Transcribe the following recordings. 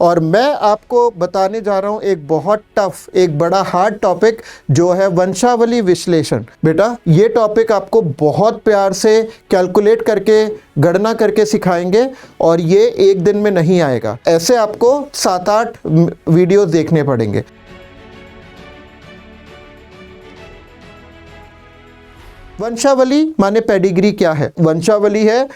और मैं आपको बताने जा रहा हूं एक बहुत टफ, एक बड़ा हार्ड टॉपिक जो है वंशावली विश्लेषण। बेटा ये टॉपिक आपको बहुत प्यार से कैलकुलेट करके, गणना करके सिखाएंगे और ये एक दिन में नहीं आएगा। ऐसे आपको 7-8 वीडियोस देखने पड़ेंगे। वंशावली माने पेडिग्री क्या है? वंशावली है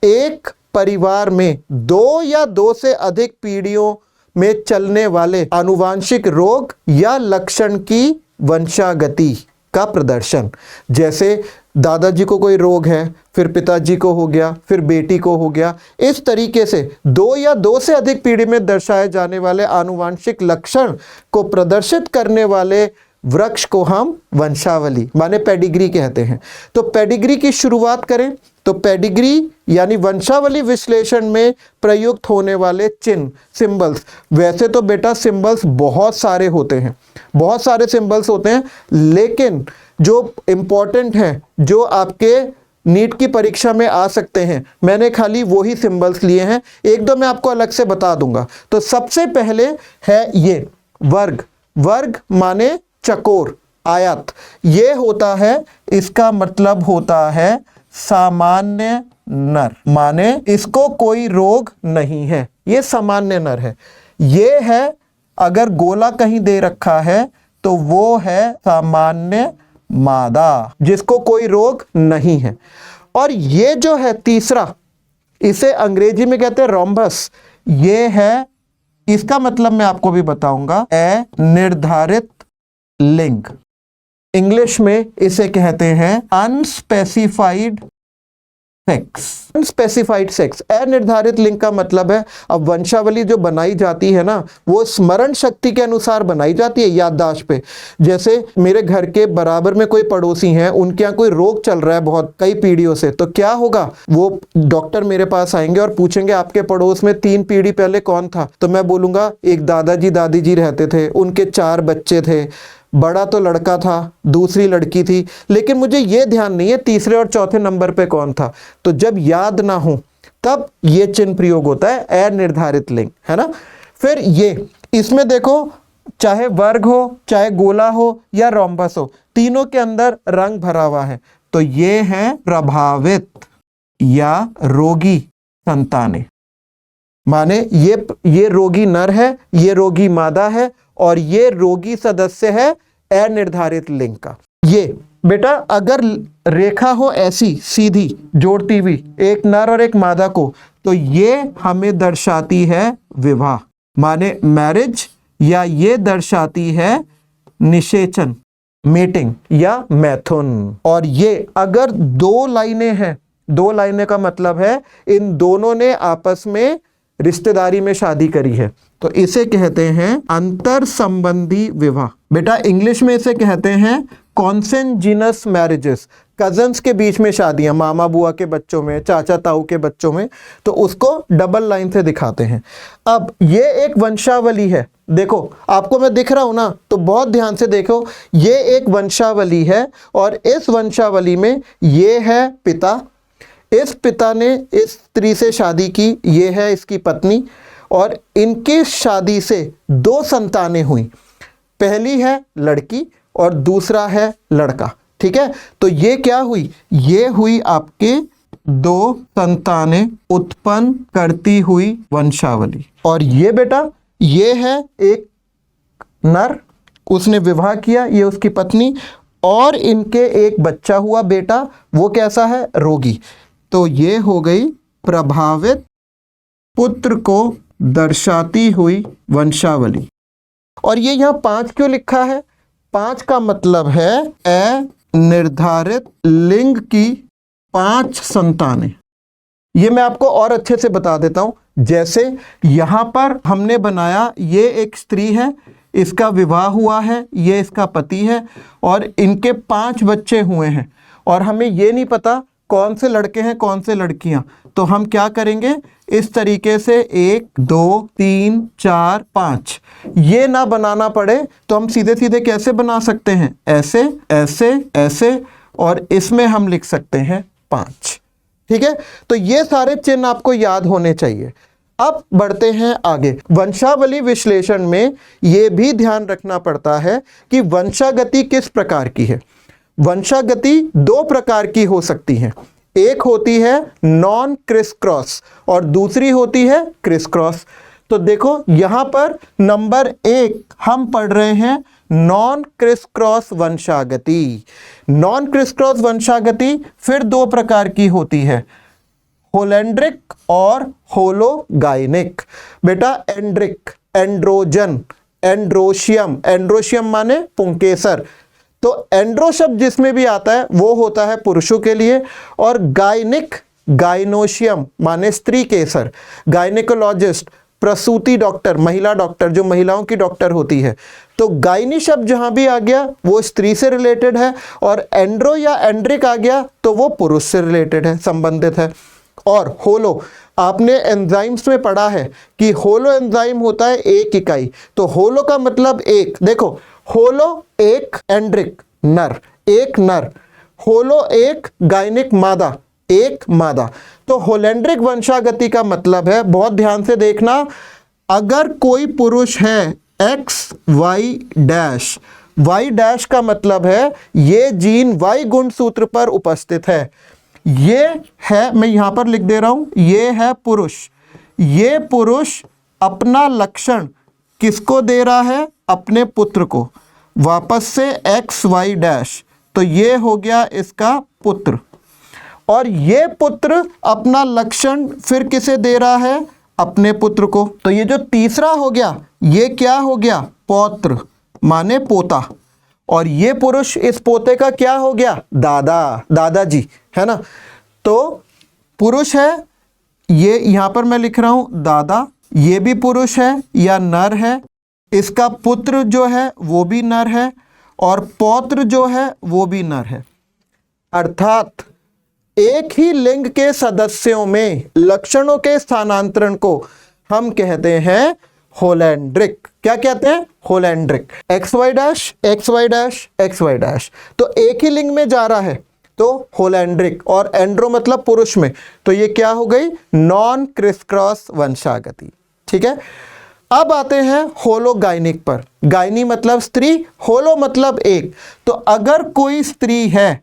एक परिवार में 2 या 2 से अधिक पीढ़ियों में चलने वाले आनुवांशिक रोग या लक्षण की वंशागति का प्रदर्शन। जैसे दादाजी को कोई रोग है, फिर पिताजी को हो गया, फिर बेटी को हो गया। इस तरीके से 2 या 2 से अधिक पीढ़ी में दर्शाए जाने वाले आनुवांशिक लक्षण को प्रदर्शित करने वाले वृक्ष को हम वंशावली माने पेडिग्री कहते हैं। तो पेडिग्री की शुरुआत करें तो पेडिग्री यानी वंशावली विश्लेषण में प्रयुक्त होने वाले चिन्ह, सिंबल्स। वैसे तो बेटा सिंबल्स बहुत सारे होते हैं, बहुत सारे सिंबल्स होते हैं, लेकिन जो इंपॉर्टेंट हैं, जो आपके नीट की परीक्षा में आ सकते हैं, मैंने खाली वही सिंबल्स लिए हैं। एक दो मैं आपको अलग से बता दूंगा। तो सबसे पहले है ये वर्ग। वर्ग माने चकोर, आयत। ये होता है, इसका मतलब होता है सामान्य नर, माने इसको कोई रोग नहीं है, ये सामान्य नर है। ये है, अगर गोला कहीं दे रखा है तो वो है सामान्य मादा, जिसको कोई रोग नहीं है। और ये जो है तीसरा, इसे अंग्रेजी में कहते हैं रोम्बस। ये है, इसका मतलब मैं आपको भी बताऊंगा, अनिर्धारित लिंग। इंग्लिश में इसे कहते हैं अनस्पेसिफाइड सेक्स। अनस्पेसिफाइड सेक्स, अनिर्धारित लिंग का मतलब है, अब वंशावली जो बनाई जाती है ना, वो स्मरण शक्ति के अनुसार बनाई जाती है, याददाश्त पे। जैसे मेरे घर के बराबर में कोई पड़ोसी हैं, उनके यहाँ कोई रोग चल रहा है बहुत कई पीढ़ियों से, तो क्या होगा, वो डॉक्टर मेरे पास आएंगे और पूछेंगे आपके पड़ोस में 3 पीढ़ी पहले कौन था? तो मैं बोलूंगा एक दादाजी दादी जी रहते थे, उनके 4 बच्चे थे, बड़ा तो लड़का था, दूसरी लड़की थी, लेकिन मुझे ये ध्यान नहीं है तीसरे और चौथे नंबर पे कौन था। तो जब याद ना हो तब ये चिन्ह प्रयोग होता है, अनिर्धारित लिंग, है ना। फिर ये, इसमें देखो, चाहे वर्ग हो, चाहे गोला हो या रोम्बस हो, तीनों के अंदर रंग भरा हुआ है। तो ये है प्रभावित या रोगी संतानें, माने ये रोगी नर है, ये रोगी मादा है, और ये रोगी सदस्य है अनिर्धारित लिंग का। ये बेटा अगर रेखा हो ऐसी सीधी जोड़ती हुई एक नर और एक मादा को, तो ये हमें दर्शाती है विवाह, माने मैरिज, या ये दर्शाती है निषेचन, मेटिंग या मैथुन। और ये अगर 2 लाइनें हैं, 2 लाइनें का मतलब है इन दोनों ने आपस में रिश्तेदारी में शादी करी है, तो इसे कहते हैं अंतर संबंधी विवाह। बेटा इंग्लिश में इसे कहते हैं कॉन्सेंजिनस मैरिजेस, कजन्स के बीच में शादियां, मामा बुआ के बच्चों में, चाचा ताऊ के बच्चों में, तो उसको डबल लाइन से दिखाते हैं। अब ये एक वंशावली है, देखो आपको मैं दिख रहा हूं ना, तो बहुत ध्यान से देखो, ये एक वंशावली है और इस वंशावली में ये है पिता, इस पिता ने इस स्त्री से शादी की, ये है इसकी पत्नी, और इनकी शादी से 2 संतानें हुई। पहली है लड़की और दूसरा है लड़का, ठीक है। तो ये क्या हुई, ये हुई आपके 2 संतानें उत्पन्न करती हुई वंशावली। और ये बेटा, ये है एक नर, उसने विवाह किया, ये उसकी पत्नी, और इनके एक बच्चा हुआ बेटा, वो कैसा है, रोगी। तो ये हो गई प्रभावित पुत्र को दर्शाती हुई वंशावली। और ये यहाँ 5 क्यों लिखा है? 5 का मतलब है अनिर्धारित लिंग की 5 संतानें। ये मैं आपको और अच्छे से बता देता हूं। जैसे यहाँ पर हमने बनाया, ये एक स्त्री है, इसका विवाह हुआ है, ये इसका पति है, और इनके 5 बच्चे हुए हैं, और हमें ये नहीं पता कौन से लड़के हैं कौन से लड़कियां। तो हम क्या करेंगे, इस तरीके से 1 2 3 4 5 ये ना बनाना पड़े तो हम सीधे सीधे कैसे बना सकते हैं, ऐसे ऐसे ऐसे, और इसमें हम लिख सकते हैं 5। ठीक है, तो ये सारे चिन्ह आपको याद होने चाहिए। अब बढ़ते हैं आगे। वंशावली विश्लेषण में ये भी ध्यान रखना पड़ता है कि वंशागति किस प्रकार की है। वंशागति दो प्रकार की हो सकती है, एक होती है नॉन क्रिस क्रॉस और दूसरी होती है क्रिस क्रॉस। तो देखो यहां पर नंबर 1 हम पढ़ रहे हैं नॉन क्रिस क्रॉस वंशागति। नॉन क्रिस क्रॉस वंशागति फिर दो प्रकार की होती है, होलैंड्रिक और होलोगाइनिक। बेटा एंड्रिक, एंड्रोजन, एंड्रोशियम, एंड्रोशियम माने पुंकेसर, तो एंड्रो शब्द जिसमें भी आता है वो होता है पुरुषों के लिए, और गायनिक, गाइनोशियम माने स्त्री केसर, गायनिकोलॉजिस्ट प्रसूति डॉक्टर, महिला डॉक्टर जो महिलाओं की डॉक्टर होती है। तो गायनी शब्द जहां भी आ गया वो स्त्री से रिलेटेड है, और एंड्रो या एंड्रिक आ गया तो वो पुरुष से रिलेटेड है, संबंधित है। और होलो, आपने एंजाइम्स में पढ़ा है कि होलो एंजाइम होता है एक इकाई, तो होलो का मतलब एक। देखो होलो एक एंड्रिक नर, एक नर, होलो एक गायनिक मादा, एक मादा। तो होलैंड्रिक वंशागति का मतलब है, बहुत ध्यान से देखना, अगर कोई पुरुष है X Y dash, Y dash का मतलब है ये जीन वाई गुणसूत्र पर उपस्थित है। ये है, मैं यहां पर लिख दे रहा हूं, ये है पुरुष। ये पुरुष अपना लक्षण किसको दे रहा है? अपने पुत्र को। वापस से एक्स वाई डैश, तो ये हो गया इसका पुत्र, और ये पुत्र अपना लक्षण फिर किसे दे रहा है? अपने पुत्र को। तो ये जो तीसरा हो गया ये क्या हो गया? पौत्र माने पोता, और ये पुरुष इस पोते का क्या हो गया? दादा, दादाजी, है ना। तो पुरुष है, ये यहां पर मैं लिख रहा हूं दादा, ये भी पुरुष है या नर है, इसका पुत्र जो है वो भी नर है, और पौत्र जो है वो भी नर है। अर्थात एक ही लिंग के सदस्यों में लक्षणों के स्थानांतरण को हम कहते हैं होलैंड्रिक। क्या कहते हैं? Holandric. X Y dash, X Y dash, X Y dash, तो एक ही लिंग में जा रहा है तो होलैंड्रिक, और एंड्रो मतलब पुरुष में, तो ये क्या हो गई? नॉन क्रिस क्रॉस वंशागति। ठीक है। अब आते हैं होलोगाइनिक पर। गायनी मतलब स्त्री, होलो मतलब एक। तो अगर कोई स्त्री है,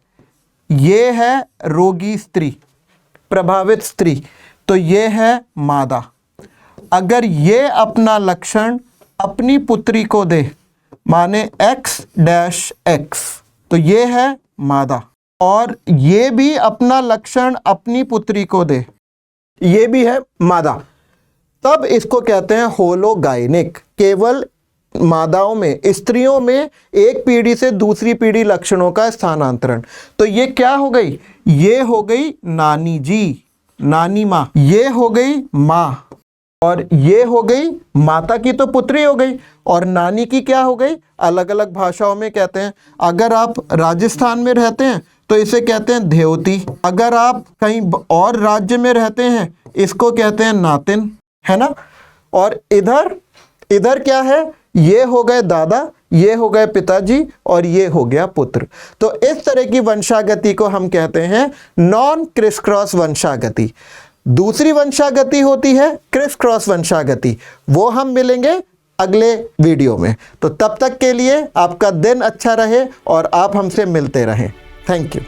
ये है रोगी स्त्री, प्रभावित स्त्री, तो ये है मादा। अगर ये अपना लक्षण अपनी पुत्री को दे, माने एक्स डैश एक्स, तो ये है मादा, और ये भी अपना लक्षण अपनी पुत्री को दे, ये भी है मादा, तब इसको कहते हैं होलोगाइनिक। केवल मादाओं में, स्त्रियों में एक पीढ़ी से दूसरी पीढ़ी लक्षणों का स्थानांतरण। तो ये क्या हो गई? ये हो गई नानी जी, नानी माँ, ये हो गई माँ, और ये हो गई माता की तो पुत्री हो गई, और नानी की क्या हो गई? अलग अलग भाषाओं में कहते हैं। अगर आप राजस्थान में रहते हैं तो इसे कहते हैं धेवती, अगर आप कहीं और राज्य में रहते हैं इसको कहते हैं नातिन, है ना। और इधर इधर क्या है? ये हो गए दादा, ये हो गए पिताजी, और ये हो गया पुत्र। तो इस तरह की वंशागति को हम कहते हैं नॉन क्रिस क्रॉस वंशागति। दूसरी वंशागति होती है क्रिस क्रॉस वंशागति, वो हम मिलेंगे अगले वीडियो में। तो तब तक के लिए आपका दिन अच्छा रहे और आप हमसे मिलते रहें। Thank you.